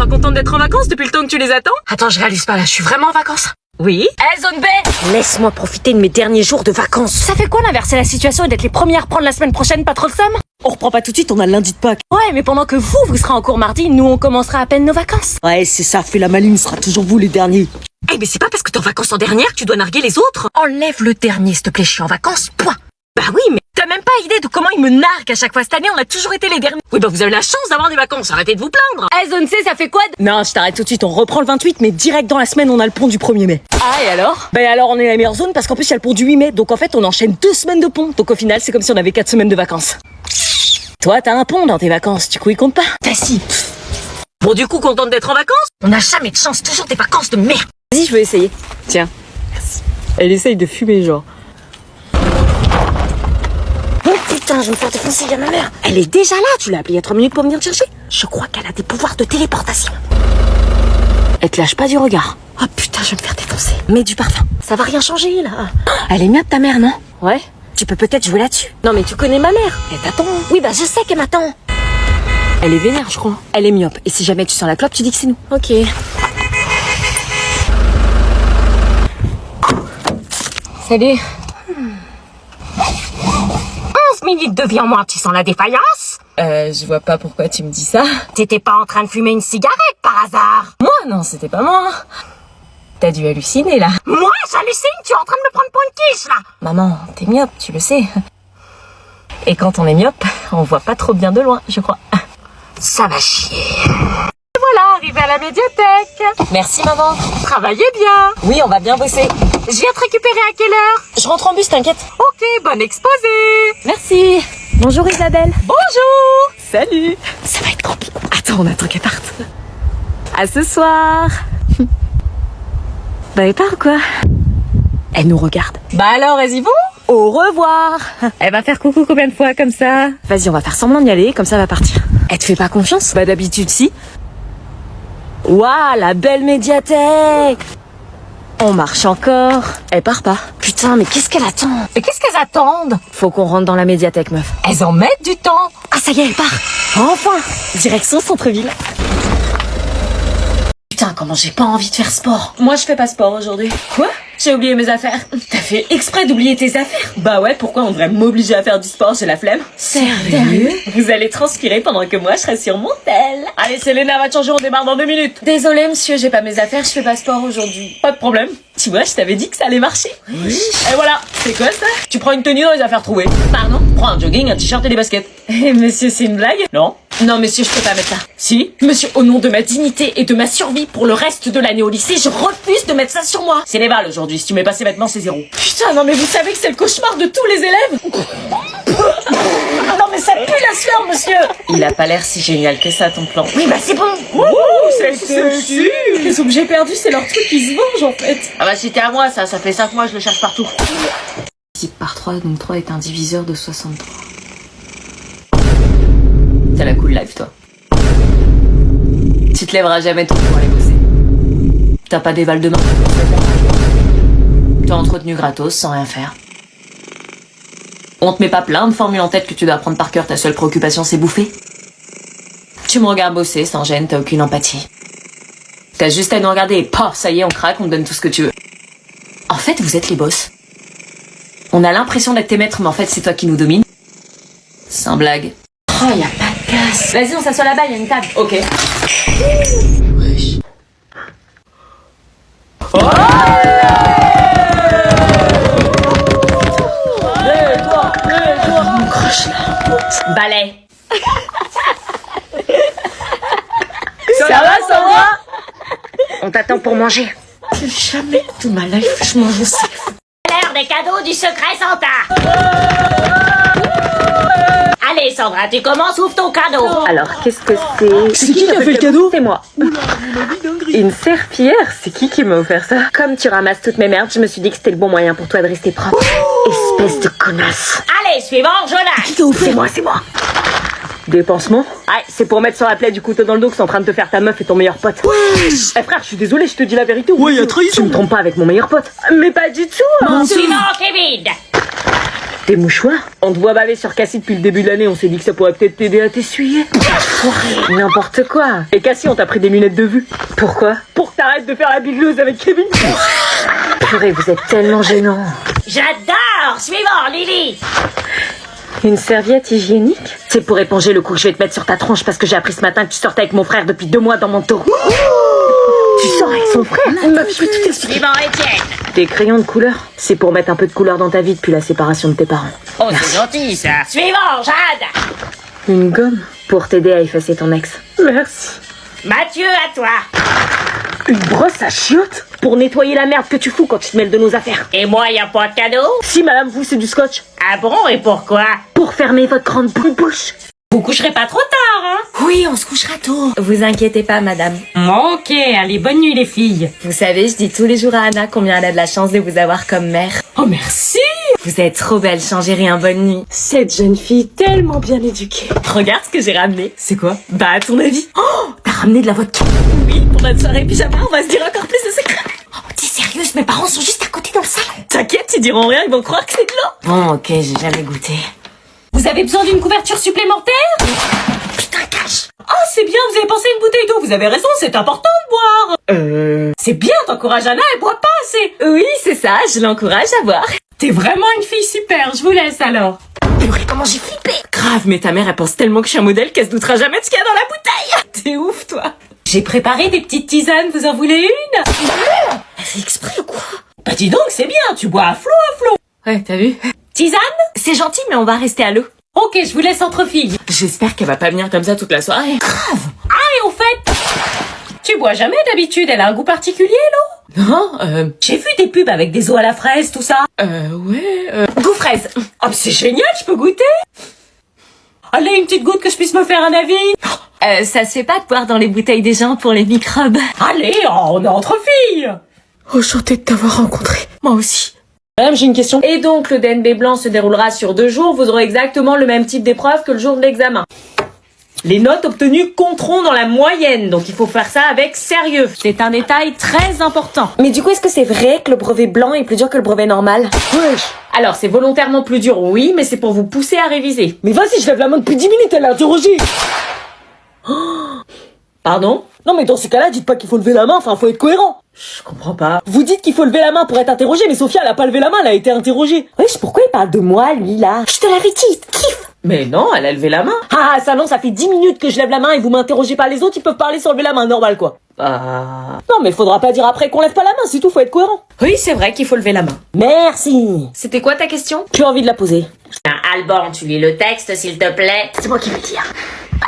pas contente d'être en vacances depuis le temps que tu les attends? Attends, je réalise pas là, je suis vraiment en vacances. Oui. Zone B, laisse-moi profiter de mes derniers jours de vacances. Ça fait quoi d'inverser la situation et d'être les premières à prendre la semaine prochaine, pas trop le somme? On reprend pas tout de suite, on a le lundi de Pâques. Ouais, mais pendant que vous serez en cours mardi, nous on commencera à peine nos vacances. Ouais, c'est ça, fais la maline, ce sera toujours vous les derniers. Eh mais c'est pas parce que t'es en vacances en dernière que tu dois narguer les autres. Enlève le dernier, s'il te plaît, je suis en vacances, point. Bah oui, mais t'as même pas idée de comment ils me narguent à chaque fois. Cette année, on a toujours été les derniers. Oui, bah vous avez la chance d'avoir des vacances, arrêtez de vous plaindre. Zone C, ça fait quoi Non, je t'arrête tout de suite, on reprend le 28, mais direct dans la semaine, on a le pont du 1er mai. Ah, et alors? Ben alors, on est la meilleure zone parce qu'en plus, il y a le pont du 8 mai, donc en fait, on enchaîne 2 semaines de pont. Donc au final, c'est comme si on avait 4 semaines de vacances. Toi, t'as un pont dans tes vacances, du coup, il compte pas. Bah si. Bon, du coup, contente d'être en vacances? On n'a jamais de chance, toujours des vacances de merde. Vas-y, je veux essayer. Tiens. Merci. Elle essaye de fumer, genre. Oh putain, je vais me faire défoncer, il y a ma mère. Elle est déjà là, tu l'as appelée il y a 3 minutes pour venir te chercher. Je crois qu'elle a des pouvoirs de téléportation. Elle te lâche pas du regard. Oh putain, je vais me faire défoncer. Mets du parfum. Ça va rien changer là. Elle est myope ta mère, non? Ouais. Tu peux peut-être jouer là-dessus. Non mais tu connais ma mère. Elle t'attend. Oui bah je sais qu'elle m'attend. Elle est vénère, je crois. Elle est myope. Et si jamais tu sens la clope, tu dis que c'est nous. Ok. Salut. 11 minutes de vie en moins, tu sens la défaillance? Je vois pas pourquoi tu me dis ça. T'étais pas en train de fumer une cigarette par hasard? Moi, non, c'était pas moi. T'as dû halluciner, là. Moi, j'hallucine, tu es en train de me prendre pour une quiche, là. Maman, t'es myope, tu le sais. Et quand on est myope, on voit pas trop bien de loin, je crois. Ça va chier. Voilà, arrivé à la médiathèque. Merci, maman. Travaillez bien. Oui, on va bien bosser. Je viens te récupérer à quelle heure? Je rentre en bus, t'inquiète. Ok, bon exposé. Merci. Bonjour, Isabelle. Bonjour. Salut. Ça va être compliqué. Attends, on attend qu'elle parte. À ce soir. Bah, elle part ou quoi? Elle nous regarde. Bah alors, elles y vont? Au revoir. Elle va faire coucou combien de fois comme ça? Vas-y, on va faire semblant d'y aller, comme ça elle va partir. Elle te fait pas confiance? Bah d'habitude si. Waouh, la belle médiathèque. On marche encore. Elle part pas. Putain, mais qu'est-ce qu'elle attend? Mais qu'est-ce qu'elles attendent? Faut qu'on rentre dans la médiathèque, meuf. Elles en mettent du temps. Ah ça y est, elle part. Enfin, direction centre-ville. Putain, comment j'ai pas envie de faire sport. Moi, je fais pas sport aujourd'hui. Quoi? J'ai oublié mes affaires. T'as fait exprès d'oublier tes affaires? Bah ouais, pourquoi on devrait m'obliger à faire du sport? J'ai la flemme. Sérieux? Vous allez transpirer pendant que moi, je serai sur mon tel. Allez, Selena va te changer, on démarre dans 2 minutes. Désolée, monsieur, j'ai pas mes affaires, je fais pas sport aujourd'hui. Pas de problème. Tu vois, je t'avais dit que ça allait marcher. Oui. Et voilà, c'est quoi ça? Tu prends une tenue dans les affaires trouvées. Pardon? Prends un jogging, un t-shirt et des baskets. Eh, monsieur, c'est une blague? Non. Non, monsieur, je peux pas mettre ça. Si? Monsieur, au nom de ma dignité et de ma survie pour le reste de l'année au lycée, je refuse de mettre ça sur moi. C'est les balles aujourd'hui, si tu mets pas ces vêtements, c'est 0. Putain, non mais vous savez que c'est le cauchemar de tous les élèves? Ah non mais ça pue la sueur, monsieur. Il a pas l'air si génial que ça, ton plan. Oui, bah c'est bon. Ouh, c'est sexy. Les objets perdus, c'est leur truc qui se vengent, en fait. Ah bah c'était à moi ça fait 5 mois, je le cherche partout. Divisé par 3, donc 3 est un diviseur de 63. T'as la cool life, toi. Tu te lèveras jamais tôt pour aller bosser. T'as pas des vals de main. T'as entretenu gratos sans rien faire. On te met pas plein de formules en tête que tu dois apprendre par cœur, ta seule préoccupation c'est bouffer. Tu me regardes bosser sans gêne, t'as aucune empathie. T'as juste à nous regarder et paf, ça y est, on craque, on te donne tout ce que tu veux. En fait, vous êtes les boss. On a l'impression d'être tes maîtres, mais en fait, c'est toi qui nous domines. Sans blague. Oh, y a pas de place. Vas-y, on s'assoit là-bas, y a une table. Ok. Wesh. Oh Mon croche là. Balai. Ça va, Sandra? On t'attend pour manger. Jamais de ma life je mange aussi. L'heure des cadeaux du secret Santa. Allez Sandra, tu commences, ouvre ton cadeau. Alors, qu'est-ce que c'est? C'est qui a fait le cadeau? C'est moi. Une serpillière? C'est qui m'a offert ça? Comme tu ramasses toutes mes merdes, je me suis dit que c'était le bon moyen pour toi de rester propre. Espèce de connasse. Allez, suivant, Jonas. C'est moi. Dépensement? Ouais, c'est pour mettre sur la plaie du couteau dans le dos que c'est en train de te faire ta meuf et ton meilleur pote. Eh frère, je suis désolé, je te dis la vérité. Ouais, y a trahison. Tu me trompes pas avec mon meilleur pote. Mais pas du tout. Suivant, Kevin. Tes mouchoirs? On te voit baver sur Cassie depuis le début de l'année, on s'est dit que ça pourrait peut-être t'aider à t'essuyer. N'importe quoi. Et Cassie, on t'a pris des lunettes de vue. Pourquoi? Pour que t'arrêtes de faire la bigleuse avec Kevin. Purée, vous êtes tellement gênants. J'adore. Suivant, Lily. Une serviette hygiénique? C'est pour éponger le coup que je vais te mettre sur ta tronche parce que j'ai appris ce matin que tu sortais avec mon frère depuis 2 mois dans mon taureau. Tu sors avec son frère? Meuf, je peux tout expliquer. Suivant, Étienne. Tes crayons de couleur, c'est pour mettre un peu de couleur dans ta vie depuis la séparation de tes parents. Oh, c'est gentil, ça. Suivant, Jade. Une gomme pour t'aider à effacer ton ex. Merci. Mathieu, à toi. Une brosse à chiottes pour nettoyer la merde que tu fous quand tu te mêles de nos affaires. Et moi, y a pas de cadeau? Si madame, vous c'est du scotch. Ah bon, et pourquoi? Pour fermer votre grande bouche. Vous coucherez pas trop tard, hein? Oui, on se couchera tôt. Vous inquiétez pas, madame. Ok, allez, bonne nuit, les filles. Vous savez, je dis tous les jours à Anna combien elle a de la chance de vous avoir comme mère. Oh, merci. Vous êtes trop belle, changez rien, bonne nuit. Cette jeune fille tellement bien éduquée. Regarde ce que j'ai ramené. C'est quoi? Bah, à ton avis? Oh, t'as ramené de la vodka. Oui, pour notre soirée pyjama, on va se dire encore plus de secrets. Oh, t'es sérieuse? Mes parents sont juste à côté dans le salon. T'inquiète, ils diront rien, ils vont croire que c'est de l'eau. Bon, ok, j'ai jamais goûté. Vous avez besoin d'une couverture supplémentaire? Putain, cache. Oh, c'est bien, vous avez pensé à une bouteille d'eau. Vous avez raison, c'est important de boire. C'est bien, t'encourages Anna, elle boit pas assez. Oui, c'est ça, je l'encourage à boire. T'es vraiment une fille super, je vous laisse alors. Purée, comment j'ai flippé. Grave, mais ta mère, elle pense tellement que je suis un modèle qu'elle se doutera jamais de ce qu'il y a dans la bouteille. T'es ouf, toi. J'ai préparé des petites tisanes, vous en voulez une? Elle fait exprès ou quoi? Bah dis donc, c'est bien, tu bois à flot. Ouais, t'as vu? Tisane? C'est gentil, mais on va rester à l'eau. Ok, je vous laisse entre filles. J'espère qu'elle va pas venir comme ça toute la soirée. Grave. Ah, et au fait, tu bois jamais d'habitude, elle a un goût particulier, l'eau? Non, J'ai vu des pubs avec des eaux à la fraise, tout ça. ouais, Goût fraise. Oh, c'est génial, je peux goûter? Allez, une petite goutte que je puisse me faire un avis. Ça se fait pas de boire dans les bouteilles des gens pour les microbes. Allez, on est entre filles. enchantée de t'avoir rencontré. Moi aussi. Madame, j'ai une question. Et donc, le DNB blanc se déroulera sur 2 jours. Vous aurez exactement le même type d'épreuve que le jour de l'examen. Les notes obtenues compteront dans la moyenne, donc il faut faire ça avec sérieux. C'est un détail très important. Mais du coup, est-ce que c'est vrai que le brevet blanc est plus dur que le brevet normal? Wesh. Alors, c'est volontairement plus dur, oui, mais c'est pour vous pousser à réviser. Mais vas-y, je lève la main depuis 10 minutes, elle a interrogé. Pardon? Non, mais dans ces cas-là, dites pas qu'il faut lever la main, enfin, faut être cohérent. Je comprends pas. Vous dites qu'il faut lever la main pour être interrogé, mais Sophia, elle a pas levé la main, elle a été interrogée. Wesh, pourquoi il parle de moi, lui, là? Je te l'avais dit, kiffe. Mais non, elle a levé la main. Ah, ça non, ça fait 10 minutes que je lève la main et vous m'interrogez pas. Les autres, ils peuvent parler sans lever la main, normal, quoi. Ah. Non, mais faudra pas dire après qu'on lève pas la main, c'est tout, faut être cohérent. Oui, c'est vrai qu'il faut lever la main. Merci. C'était quoi ta question? Plus envie de la poser. Alban, tu lis le texte, s'il te plaît. C'est moi qui vais le dire.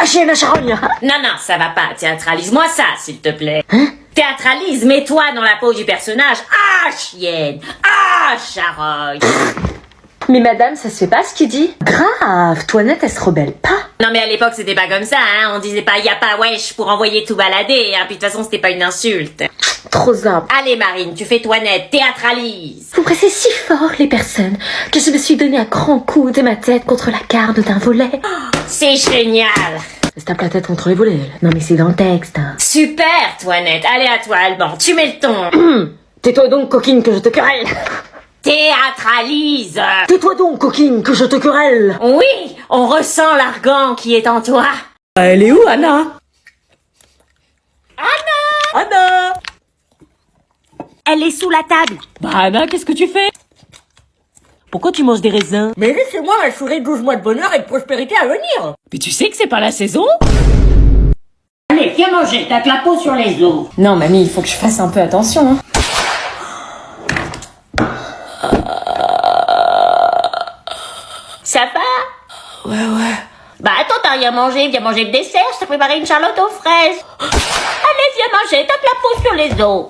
Achille la charogne. Non, ça va pas. Théâtralise-moi ça, s'il te plaît. Théâtralise, mets-toi dans la peau du personnage. Ah, chienne. Ah, charogne. Mais madame, ça se fait pas ce qu'il dit. Grave, Toinette, elle se rebelle pas. Non, mais à l'époque, c'était pas comme ça, hein. On disait pas y a pas wesh pour envoyer tout balader, hein. Puis de toute façon, c'était pas une insulte. Trop simple. Allez, Marine, tu fais toi net, théâtralise. Vous pressez si fort, les personnes, que je me suis donné un grand coup de ma tête contre la garde d'un volet. C'est génial. Elle se tape la tête contre les volets, elle. Non mais c'est dans le texte. Hein. Super, Toinette. Allez à toi, Alban. Tu mets le ton. Tais-toi donc, coquine, que je te querelle. Théâtralise. Tais-toi donc, coquine, que je te querelle. Oui, on ressent l'argan qui est en toi. Elle est où, Anna? Anna! Elle est sous la table. Bah, Anna, qu'est-ce que tu fais? Pourquoi tu manges des raisins? Mais laissez-moi m'assurer 12 mois de bonheur et de prospérité à venir. Mais tu sais que c'est pas la saison? Allez, viens manger, tape la peau sur les os. Non mamie, il faut que je fasse un peu attention. Hein. Ça va? Ouais. Bah attends, t'as rien mangé, viens manger le dessert, je t'ai préparé une charlotte aux fraises. Allez, viens manger, tape la peau sur les os.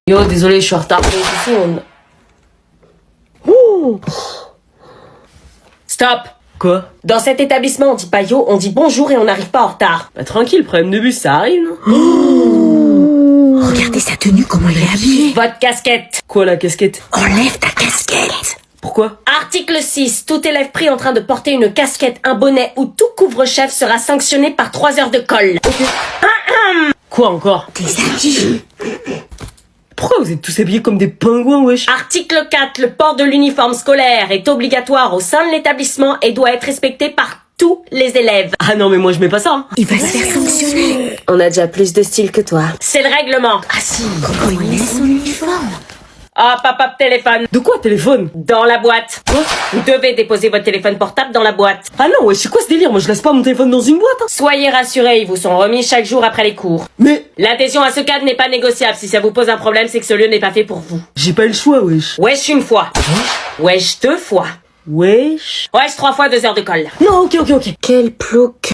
Yo, désolé, je suis en retard. Stop! Quoi? Dans cet établissement, on dit pas yo, on dit bonjour et on n'arrive pas en retard. Bah tranquille, problème de bus, ça arrive, non? Regardez sa tenue, comment il est habillé. Votre casquette. Quoi, la casquette? Enlève ta casquette. Pourquoi? Article 6. Tout élève pris en train de porter une casquette, un bonnet ou tout couvre-chef sera sanctionné par 3 heures de colle. Quoi encore? Tes habits. Pourquoi vous êtes tous habillés comme des pingouins, wesh? Article 4. Le port de l'uniforme scolaire est obligatoire au sein de l'établissement et doit être respecté par tous les élèves. Ah non, mais moi je mets pas ça. Hein. Il va se faire sanctionner. On a déjà plus de style que toi. C'est le règlement. Ah si, comment il met son uniforme? Hop, hop, hop, téléphone. De quoi, téléphone? Dans la boîte. Vous devez déposer votre téléphone portable dans la boîte. Ah non, wesh, c'est quoi ce délire? Moi je laisse pas mon téléphone dans une boîte. Hein. Soyez rassurés, ils vous sont remis chaque jour après les cours. Mais L'adhésion à ce cadre n'est pas négociable. Si ça vous pose un problème, c'est que ce lieu n'est pas fait pour vous. j'ai pas eu le choix, wesh. Wesh une fois. Wesh 2 fois. Wesh. Wesh 3 fois 2 heures de colle. Non, ok. Quel plouc.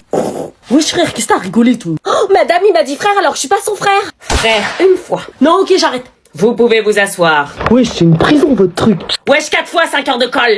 Wesh frère, qu'est-ce que t'as rigolé, toi? Oh, madame, il m'a dit frère, alors je suis pas son frère. Frère, une fois. Non, ok, j'arrête. Vous pouvez vous asseoir. Wesh, c'est une prison votre truc. Wesh 4 fois 5 heures de colle.